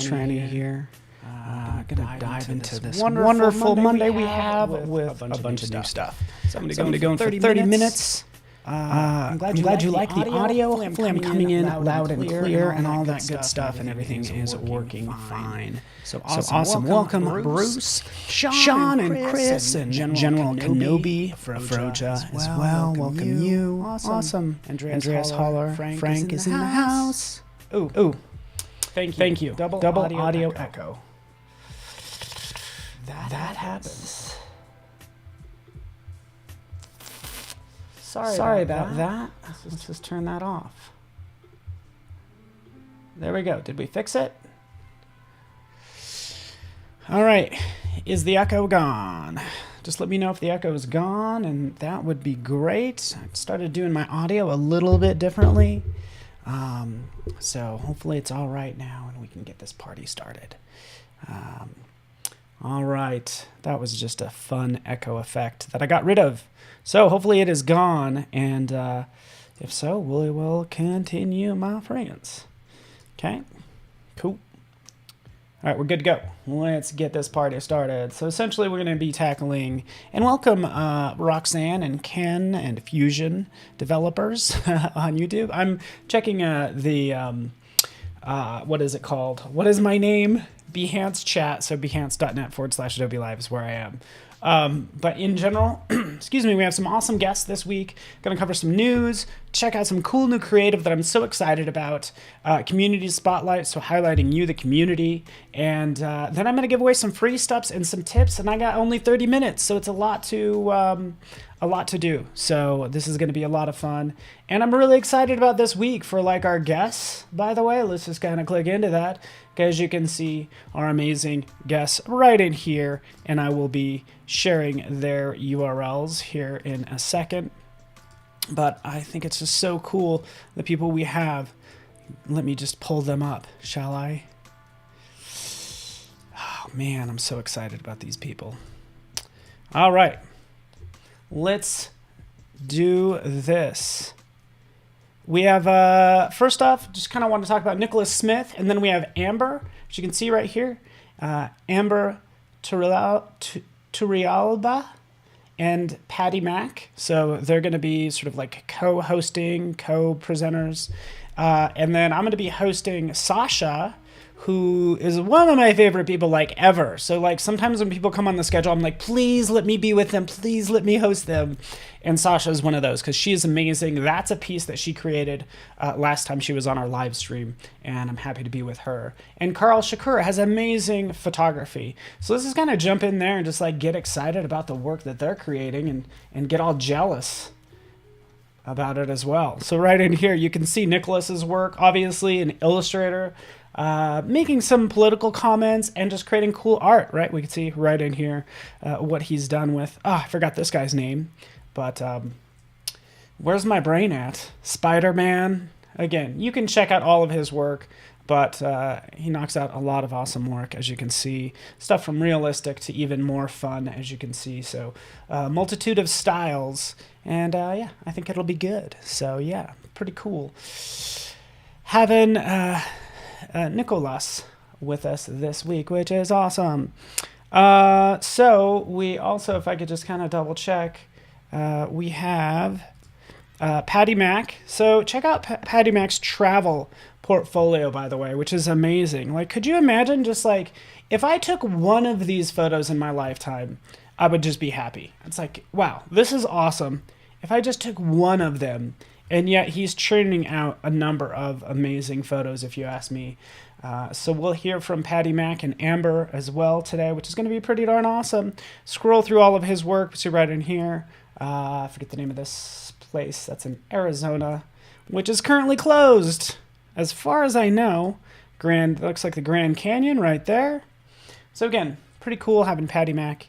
tranny here. Gonna dive into this wonderful Monday we have with a bunch of new stuff. So I'm gonna go in for 30 minutes. I'm glad you like the audio. Hopefully I'm coming in loud and clear and all that good stuff, and everything is working fine. So awesome. Welcome Bruce, Sean, and Chris, and General Kenobi Froja as well. Welcome you. Awesome. Andreas Holler. Frank is in the house. Ooh. Thank you. Double audio echo. That happens. Sorry about that. Let's just turn that off. There we go. Did we fix it? All right. Is the echo gone? Just let me know if the echo is gone, and that would be great. I started doing my audio a little bit differently. So hopefully it's all right now, and we can get this party started. All right. That was just a fun echo effect that I got rid of. So hopefully it is gone, and if so, we will continue, my friends. Okay, cool. All right, we're good to go. Let's get this party started. So essentially we're going to be tackling, and welcome Roxanne and Ken and Fusion developers on YouTube. I'm checking what is it called? What is my name? Behance chat, so behance.net/Adobe Live is where I am. But in general, excuse me, we have some awesome guests this week. Going to cover some news, check out some cool new creative that I'm so excited about, community spotlight, so highlighting you, the community, and then I'm going to give away some free stuffs and some tips, and I got only 30 minutes, so it's a lot to do. So this is going to be a lot of fun, and I'm really excited about this week for like our guests. By the way, let's just kind of click into that. As you can see, our amazing guests right in here, and I will be sharing their URLs here in a second. But I think it's just so cool, the people we have. Let me just pull them up, shall I? Oh man, I'm so excited about these people. All right, let's do this. We have, first off, just kind of want to talk about Nicholas Smith, and then we have Amber, as you can see right here, Amber Turrialba and Paddy Mac. So they're going to be sort of like co-hosting, co-presenters. And then I'm going to be hosting Sasha, who is one of my favorite people like ever. So like sometimes when people come on the schedule, I'm like, please let me be with them. Please let me host them. And Sasha is one of those because she is amazing. That's a piece that she created last time she was on our live stream, and I'm happy to be with her. And Carl Shakur has amazing photography. So let's just kind of jump in there and just like get excited about the work that they're creating and get all jealous about it as well. So right in here, you can see Nicholas's work, obviously an illustrator, making some political comments and just creating cool art, right? We can see right in here what he's done with, I forgot this guy's name, but where's my brain at? Spider-Man. Again, you can check out all of his work, but he knocks out a lot of awesome work, as you can see. Stuff from realistic to even more fun, as you can see. So multitude of styles, and yeah, I think it'll be good. So yeah, pretty cool. Having Nicholas with us this week, which is awesome. So we also, if I could just kind of double check, we have Paddy Mac. So check out Paddy Mac's travel portfolio, by the way, which is amazing. Like, could you imagine just like, if I took one of these photos in my lifetime, I would just be happy. It's like, wow, this is awesome. If I just took one of them, and yet he's churning out a number of amazing photos, if you ask me. So we'll hear from Paddy Mac and Amber as well today, which is going to be pretty darn awesome. Scroll through all of his work. See right in here. I forget the name of this place. That's in Arizona, which is currently closed. As far as I know, looks like the Grand Canyon right there. So again, pretty cool having Paddy Mac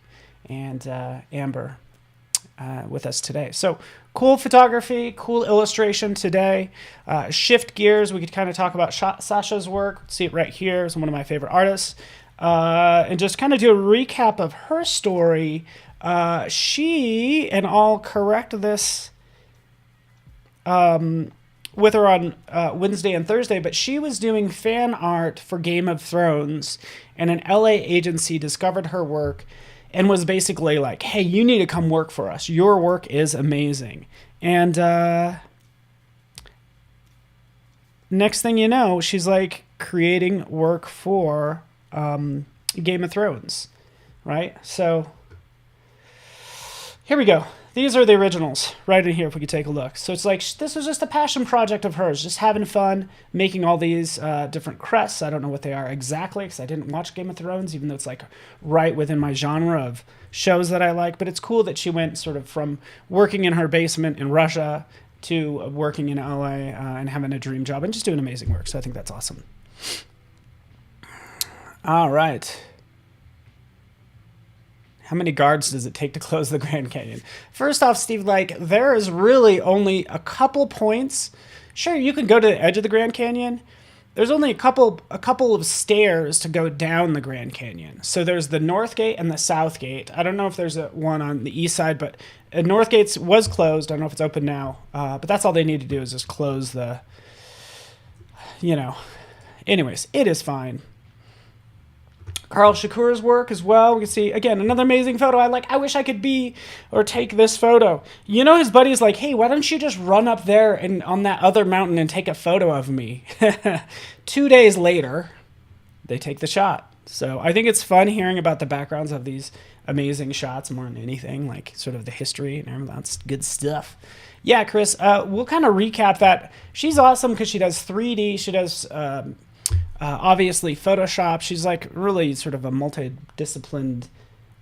and Amber with us today. So cool photography, cool illustration today. Shift gears, we could kind of talk about Sasha's work. See it right here. It's one of my favorite artists. And just kind of do a recap of her story. She, and I'll correct this with her on Wednesday and Thursday, but she was doing fan art for Game of Thrones, and an LA agency discovered her work and was basically like, hey, you need to come work for us. Your work is amazing. And next thing you know, she's like creating work for Game of Thrones, right? So here we go. These are the originals right in here if we could take a look. So it's like, this was just a passion project of hers, just having fun, making all these different crests. I don't know what they are exactly because I didn't watch Game of Thrones, even though it's like right within my genre of shows that I like. But it's cool that she went sort of from working in her basement in Russia to working in LA and having a dream job and just doing amazing work. So I think that's awesome. All right. How many guards does it take to close the Grand Canyon? First off, Steve, like, there is really only a couple points. Sure, you can go to the edge of the Grand Canyon. There's only a couple of stairs to go down the Grand Canyon. So there's the North Gate and the South Gate. I don't know if there's one on the east side, but North Gate was closed. I don't know if it's open now. But that's all they need to do is just close the, Anyways, it is fine. Carl Shakur's work as well. We can see, again, another amazing photo. I wish I could be or take this photo. His buddy's like, hey, why don't you just run up there and on that other mountain and take a photo of me? 2 days later, they take the shot. So I think it's fun hearing about the backgrounds of these amazing shots more than anything, like sort of the history and everything. That's good stuff. Yeah, Chris, we'll kind of recap that. She's awesome because she does 3D. She does... obviously Photoshop. She's like really sort of a multidisciplined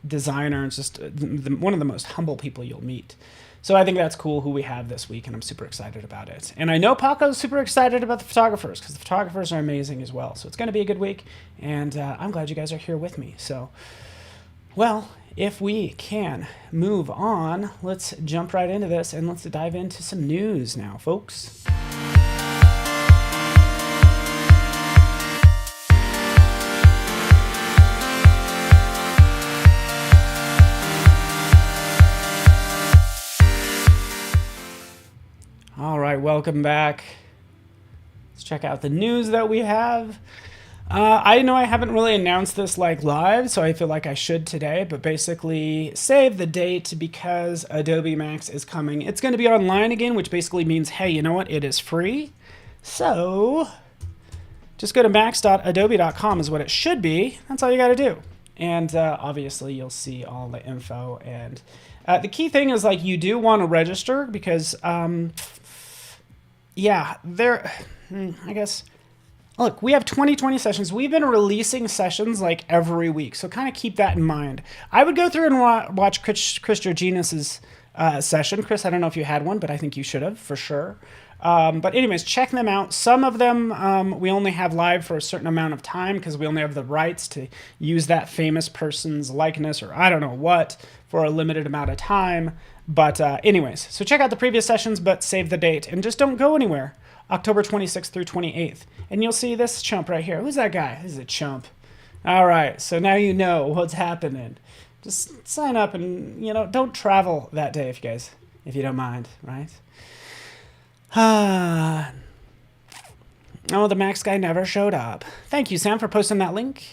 designer. It's just one of the most humble people you'll meet. So I think that's cool who we have this week, and I'm super excited about it. And I know Paco's super excited about the photographers because the photographers are amazing as well. So it's going to be a good week, and I'm glad you guys are here with me. So, well, if we can move on, let's jump right into this, and let's dive into some news now, folks. All right, welcome back. Let's check out the news that we have. I know I haven't really announced this live, so I feel like I should today, but basically save the date because Adobe Max is coming. It's going to be online again, which basically means, hey, you know what? It is free. So just go to max.adobe.com is what it should be. That's all you got to do. And obviously you'll see all the info. And the key thing is you do want to register because... I guess, look, we have 2020 sessions. We've been releasing sessions every week, so kind of keep that in mind. I would go through and watch Chris Georginas' session. Chris, I don't know if you had one, but I think you should have, for sure. But anyways, check them out. Some of them we only have live for a certain amount of time because we only have the rights to use that famous person's likeness or I don't know what for a limited amount of time. But anyways, so check out the previous sessions, but save the date. And just don't go anywhere. October 26th through 28th. And you'll see this chump right here. Who's that guy? This is a chump. All right, so now you know what's happening. Just sign up and, don't travel that day if you don't mind, right? Oh, the Max guy never showed up. Thank you, Sam, for posting that link.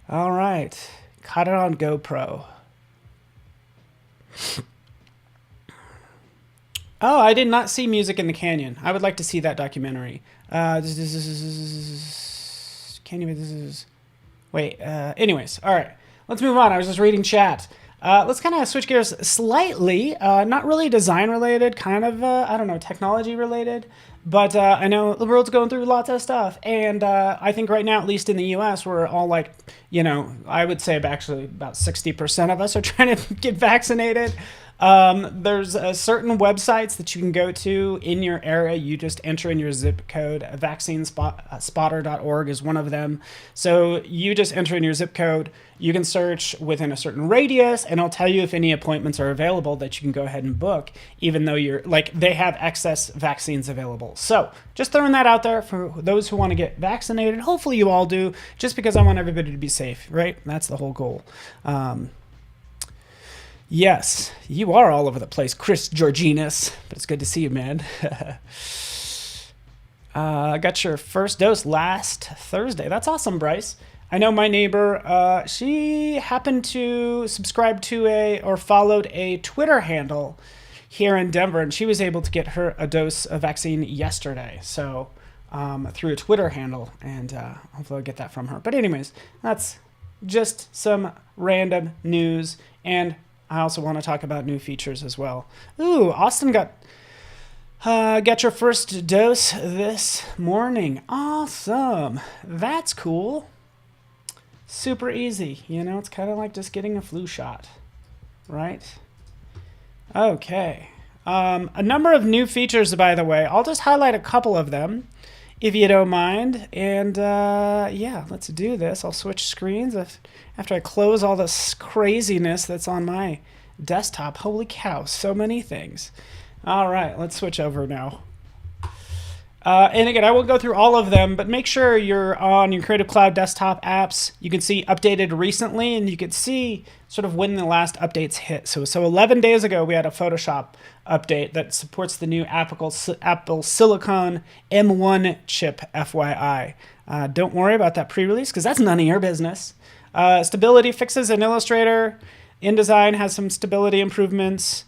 All right, caught it on GoPro. Oh, I did not see Music in the Canyon. I would like to see that documentary. Anyways, all right. Let's move on. I was just reading chat. Let's kind of switch gears slightly. Not really design related, kind of, technology related. But I know the world's going through lots of stuff. And I think right now, at least in the U.S., we're all I would say actually about 60% of us are trying to get vaccinated. There's certain websites that you can go to in your area. You just enter in your zip code. Vaccinespotter.org is one of them. So you just enter in your zip code. You can search within a certain radius, and it'll tell you if any appointments are available that you can go ahead and book, even though they have excess vaccines available. So just throwing that out there for those who want to get vaccinated. Hopefully you all do, just because I want everybody to be safe, right? That's the whole goal. Yes, you are all over the place, Chris Georginas, but it's good to see you, man. I got your first dose last Thursday. That's awesome, Bryce. I know my neighbor, she happened to subscribe to or followed a Twitter handle here in Denver, and she was able to get a dose of vaccine yesterday. So through a Twitter handle, and hopefully I'll get that from her. But anyways, that's just some random news, and I also want to talk about new features as well. Ooh, Austin got your first dose this morning. Awesome. That's cool. Super easy. You know, it's kind of like just getting a flu shot, right? Okay. A number of new features, by the way. I'll just highlight a couple of them, if you don't mind. And yeah, let's do this. I'll switch screens after I close all this craziness that's on my desktop. Holy cow, so many things. All right, let's switch over now. And again, I won't go through all of them, but make sure you're on your Creative Cloud desktop apps. You can see updated recently, and you can see sort of when the last updates hit. So 11 days ago, we had a Photoshop update that supports the new Apple Silicon M1 chip, FYI. Don't worry about that pre-release, because that's none of your business. Stability fixes in Illustrator. InDesign has some stability improvements.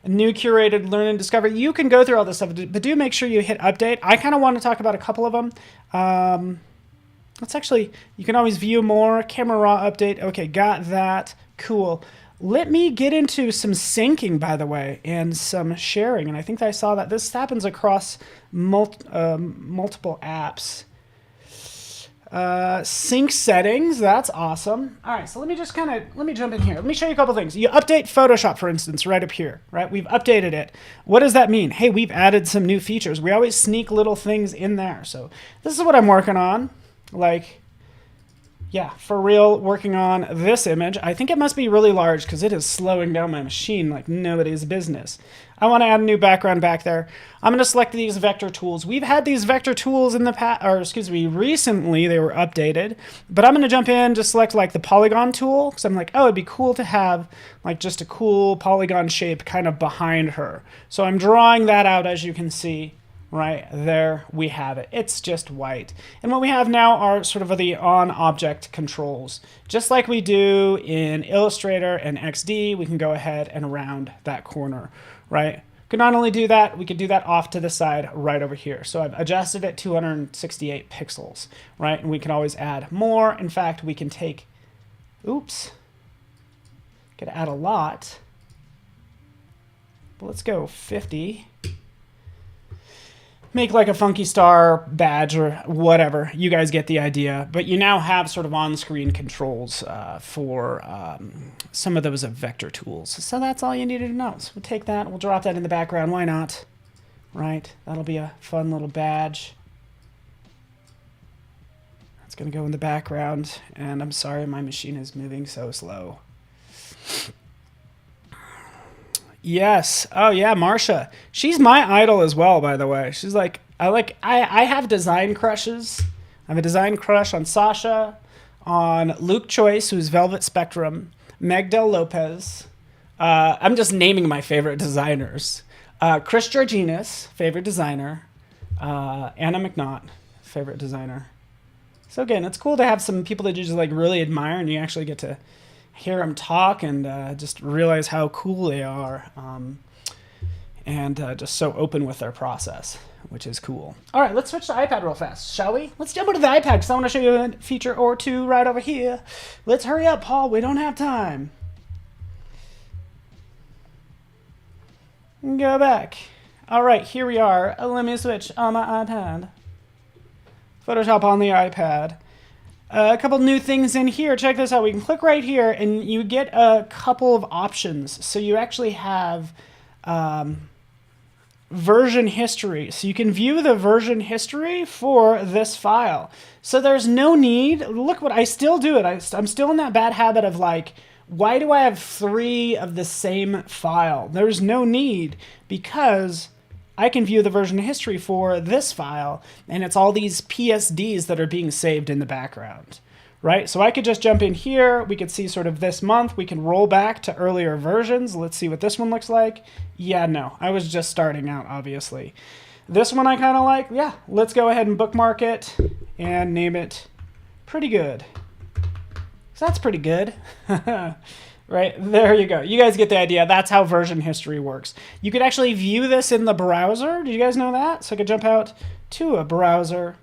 A new curated learn and discover. You can go through all this stuff, but do make sure you hit update. I kind of want to talk about a couple of them. Let's actually, you can always view more. Camera raw update. Okay, got that. Cool. Let me get into some syncing, by the way, and some sharing. And I think I saw that this happens across multiple apps. Sync settings, that's awesome. All right, so let me jump in here. Let me show you a couple things. You update Photoshop, for instance, right up here, right? We've updated it. What does that mean? Hey, we've added some new features. We always sneak little things in there. So this is what I'm working on. Like, yeah, for real, working on this image. I think it must be really large because it is slowing down my machine like nobody's business. I want to add a new background back there. I'm going to select these vector tools. We've had these vector tools in the past, or excuse me, recently they were updated, but I'm going to jump in, just select like the polygon tool, because I'm like, oh, it'd be cool to have like just a cool polygon shape kind of behind her. So I'm drawing that out, as you can see. Right there we have it. It's just white. And what we have now are sort of the on-object controls. Just like we do in Illustrator and XD, we can go ahead and round that corner, right? We can not only do that, we could do that off to the side right over here. So I've adjusted it 268 pixels, right? And we can always add more. In fact, we can take, oops, could add a lot. But let's go 50. Make like a funky star badge or whatever. You guys get the idea. But you now have sort of on-screen controls for some of those vector tools. So that's all you needed to know. So we'll take that. We'll drop that in the background. Why not? Right? That'll be a fun little badge. That's going to go in the background. And I'm sorry, my machine is moving so slow. Yes. Oh yeah, Marsha. She's my idol as well, by the way. She's like, I have design crushes. I have a design crush on Sasha, on Luke Choice, who's Velvet Spectrum, Magdal Lopez. I'm just naming my favorite designers. Chris Georginas, favorite designer. Anna McNaught, favorite designer. So again, it's cool to have some people that you just like really admire, and you actually get to hear them talk and just realize how cool they are, and just so open with their process, which is cool. All right, let's switch to iPad real fast, shall we? Let's jump into the iPad because I want to show you a feature or two right over here. Let's hurry up, Paul. We don't have time. Go back. All right, here we are. Let me switch on my iPad. Photoshop on the iPad. A couple new things in here. Check this out. We can click right here and you get a couple of options. So you actually have version history. So you can view the version history for this file. So there's no need. Look what I still do it. I'm still in that bad habit of like, why do I have 3 of the same file? There's no need because I can view the version history for this file, and it's all these PSDs that are being saved in the background, right? So I could just jump in here. We could see sort of this month. We can roll back to earlier versions. Let's see what this one looks like. Yeah, no, I was just starting out, obviously. This one I kind of like. Yeah, let's go ahead and bookmark it and name it Pretty Good. So that's pretty good. Right, there you go. You guys get the idea. That's how version history works. You could actually view this in the browser. Did you guys know that? So I could jump out to a browser.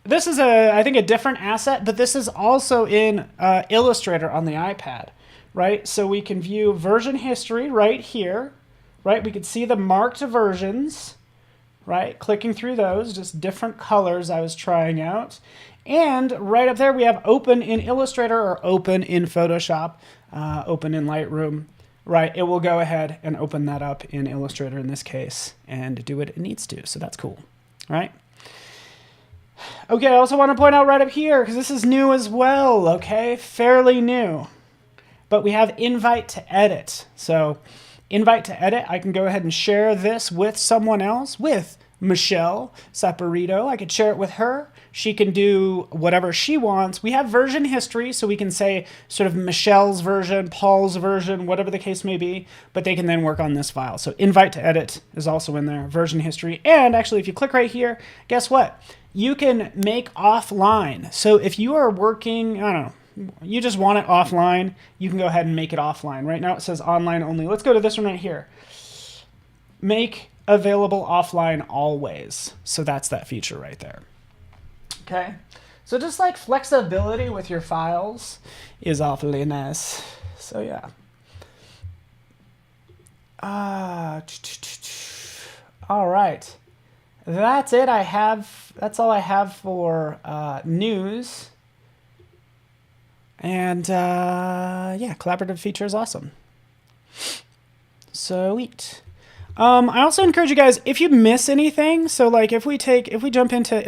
This is, I think, a different asset, but this is also in Illustrator on the iPad, right? So we can view version history right here, right? We could see the marked versions, right? Clicking through those, just different colors I was trying out. And right up there, we have open in Illustrator or open in Photoshop, open in Lightroom, right? It will go ahead and open that up in Illustrator in this case and do what it needs to. So that's cool, right? Okay, I also want to point out right up here, because this is new as well, okay? Fairly new. But we have invite to edit. So invite to edit, I can go ahead and share this with someone else, with Michelle Saporito. I could share it with her. She can do whatever she wants. We have version history, so we can say sort of Michelle's version, Paul's version, whatever the case may be, but they can then work on this file. So invite to edit is also in there, version history. And actually, if you click right here, guess what? You can make offline. So if you are working, I don't know, you just want it offline, you can go ahead and make it offline. Right now it says online only. Let's go to this one right here. Make available offline always. So that's that feature right there. Okay, so just like flexibility with your files is awfully nice. So yeah. All right, that's it. That's all I have for news. And yeah, collaborative feature is awesome. Sweet. I also encourage you guys, if you miss anything, so like if we jump into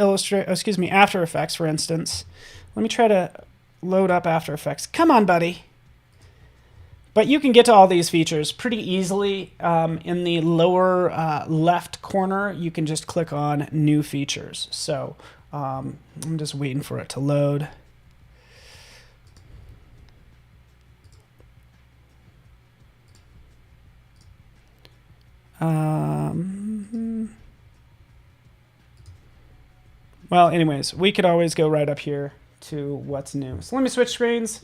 After Effects, for instance, let me try to load up After Effects. Come on, buddy. But you can get to all these features pretty easily. In the lower left corner, you can just click on New Features. So I'm just waiting for it to load. Well, anyways, we could always go right up here to what's new. So let me switch screens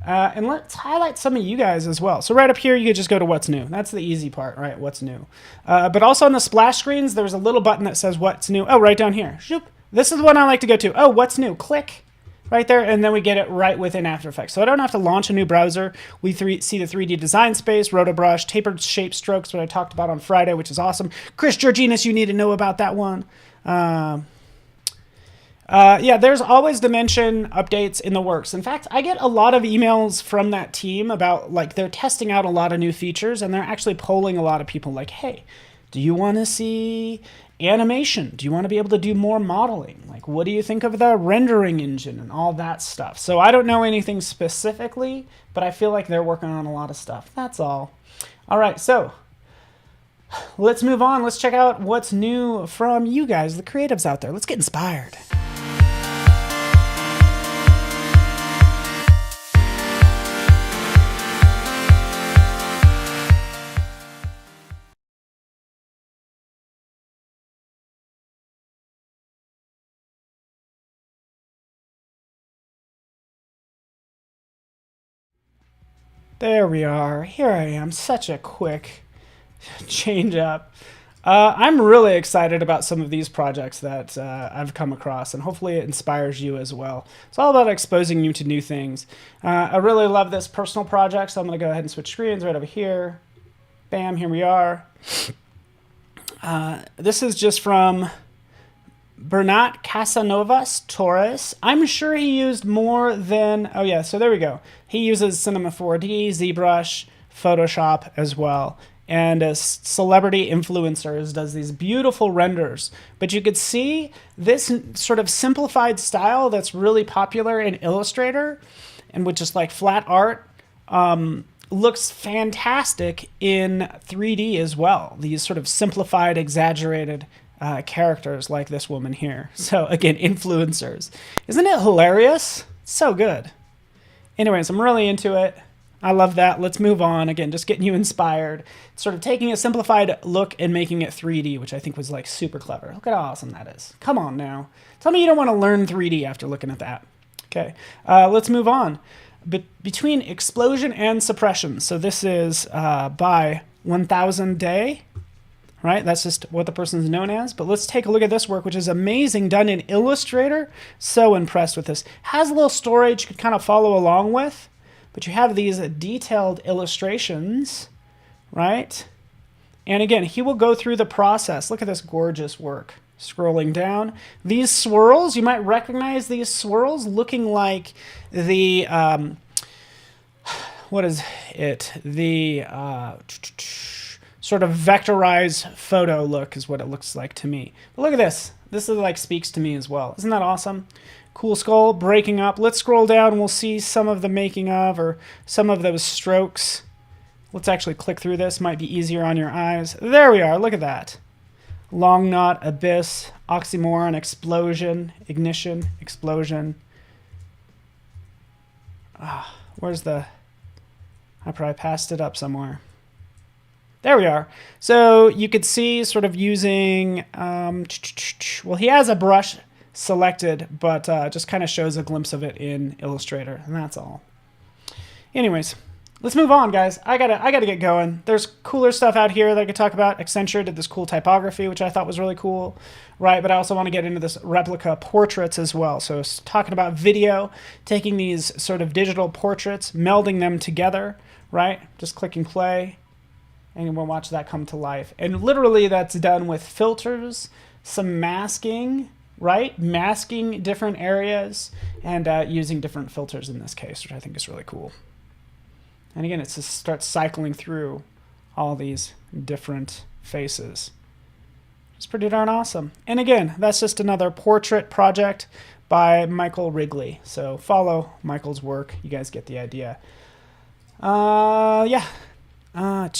and let's highlight some of you guys as well. So right up here, you could just go to what's new. That's the easy part, right? What's new. But also on the splash screens, there's a little button that says what's new. Oh, right down here. Shoop. This is the one I like to go to. Oh, what's new? Click right there, and then we get it right within After Effects. So I don't have to launch a new browser. We see the 3D design space, rotobrush, tapered shape strokes, what I talked about on Friday, which is awesome. Chris Georginas, you need to know about that one. Yeah, there's always dimension updates in the works. In fact, I get a lot of emails from that team about like they're testing out a lot of new features and they're actually polling a lot of people like, hey, do you want to see animation? Do you want to be able to do more modeling? Like, what do you think of the rendering engine and all that stuff? So I don't know anything specifically, but I feel like they're working on a lot of stuff. That's all. All right, so let's move on. Let's check out what's new from you guys, the creatives out there. Let's get inspired. There we are. Here I am. Such a quick change up. I'm really excited about some of these projects that I've come across, and hopefully it inspires you as well. It's all about exposing you to new things. I really love this personal project, so I'm going to go ahead and switch screens right over here. Bam, here we are. This is just from Bernat Casanovas Torres. I'm sure he used more than, oh yeah, so there we go. He uses Cinema 4D, ZBrush, Photoshop as well. And as celebrity influencers does these beautiful renders. But you could see this sort of simplified style that's really popular in Illustrator and with just like flat art looks fantastic in 3D as well. These sort of simplified, exaggerated characters like this woman here. So again, influencers. Isn't it hilarious? So good. Anyways, I'm really into it. I love that. Let's move on. Again, just getting you inspired. Sort of taking a simplified look and making it 3D, which I think was like super clever. Look at how awesome that is. Come on now. Tell me you don't want to learn 3D after looking at that. Okay, let's move on. Between explosion and suppression. So this is by 1000 Day. Right, that's just what the person's known as. But let's take a look at this work, which is amazing, done in Illustrator. So impressed with this. Has a little storage you could kind of follow along with. But you have these detailed illustrations, right? And again, he will go through the process. Look at this gorgeous work. Scrolling down. These swirls, you might recognize these swirls looking like the, what is it? The sort of vectorized photo look is what it looks like to me. But look at this. This is like speaks to me as well. Isn't that awesome? Cool skull breaking up. Let's scroll down and we'll see some of the making of or some of those strokes. Let's actually click through this. Might be easier on your eyes. There we are. Look at that. Long knot, abyss, oxymoron, explosion, ignition, explosion. Where's the... I probably passed it up somewhere. There we are. So you could see sort of using... well, he has a brush selected, but just kind of shows a glimpse of it in Illustrator, and that's all. Anyways, let's move on, guys. I gotta get going. There's cooler stuff out here that I could talk about. Accenture did this cool typography, which I thought was really cool, right? But I also want to get into this replica portraits as well. So it's talking about video, taking these sort of digital portraits, melding them together, right? Just clicking play, and we'll watch that come to life. And literally that's done with filters, some masking, right? Masking different areas and using different filters in this case, which I think is really cool. And again, it just starts cycling through all these different faces. It's pretty darn awesome. And again, that's just another portrait project by Michael Wrigley. So follow Michael's work. You guys get the idea. Yeah. I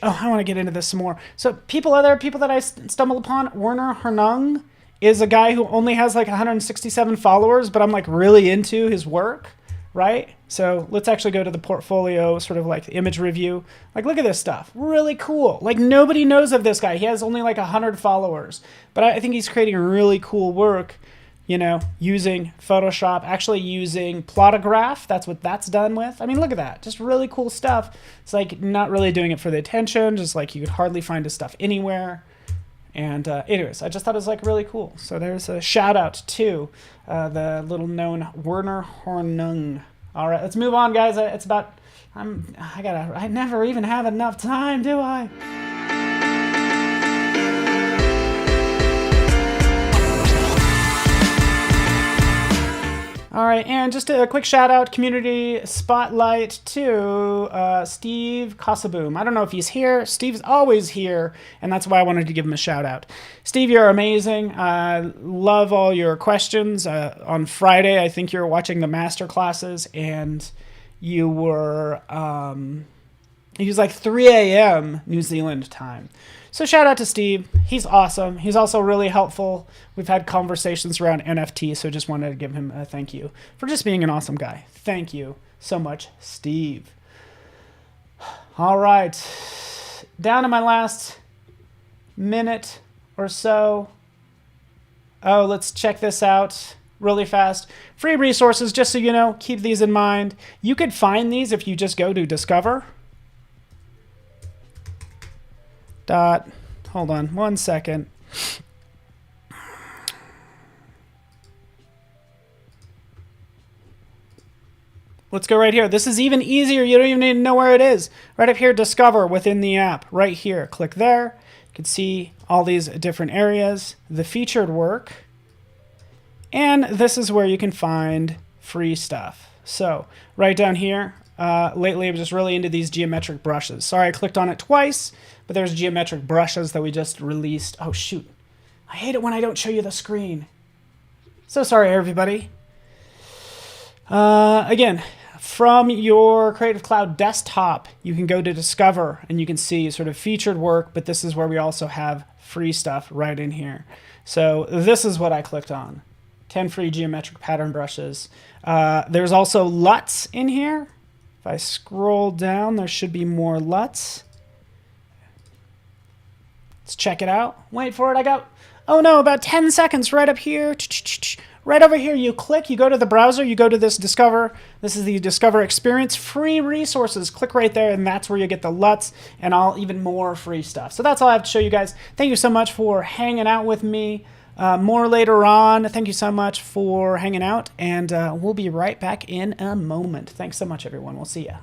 want to get into this some more. So other people that I stumbled upon, Werner Hernang is a guy who only has like 167 followers, but I'm like really into his work, right? So let's actually go to the portfolio, sort of like image review. Like, look at this stuff. Really cool. Like, nobody knows of this guy. He has only like 100 followers, but I think he's creating really cool work, you know, using Photoshop, actually using Plotograph. That's what that's done with. I mean, look at that. Just really cool stuff. It's like not really doing it for the attention, just like you could hardly find his stuff anywhere. And anyways, I just thought it was like really cool. So there's a shout out to the little known Werner Hernang. All right, let's move on, guys. It's about, I never even have enough time, do I? All right, and just a quick shout out, community spotlight to Steve Casaboom. I don't know if he's here. Steve's always here, and that's why I wanted to give him a shout out. Steve, you're amazing. Love all your questions. On Friday, I think you were watching the master classes, and you were, it was like 3 a.m. New Zealand time. So shout out to Steve. He's awesome. He's also really helpful. We've had conversations around NFT, so just wanted to give him a thank you for just being an awesome guy. Thank you so much, Steve. All right. Down to my last minute or so. Oh, let's check this out really fast. Free resources, just so you know, keep these in mind. You could find these if you just go to Discover. Hold on 1 second. Let's go right here. This is even easier. You don't even need to know where it is. Right up here, Discover within the app. Right here. Click there. You can see all these different areas, the featured work, and this is where you can find free stuff. So right down here, lately I'm just really into these geometric brushes. Sorry I clicked on it twice, but there's geometric brushes that we just released. Oh shoot, I hate it when I don't show you the screen. So sorry everybody. Again, from your Creative Cloud desktop, you can go to Discover and you can see sort of featured work, but this is where we also have free stuff right in here. So this is what I clicked on 10 free geometric pattern brushes. There's also LUTs in here. If I scroll down, there should be more LUTs. Let's check it out. Wait for it. I got, oh no, about 10 seconds right up here. Right over here, you click, you go to the browser, you go to this Discover. This is the Discover Experience. Free resources. Click right there, and that's where you get the LUTs and all even more free stuff. So that's all I have to show you guys. Thank you so much for hanging out with me. More later on. Thank you so much for hanging out, and we'll be right back in a moment. Thanks so much, everyone. We'll see ya.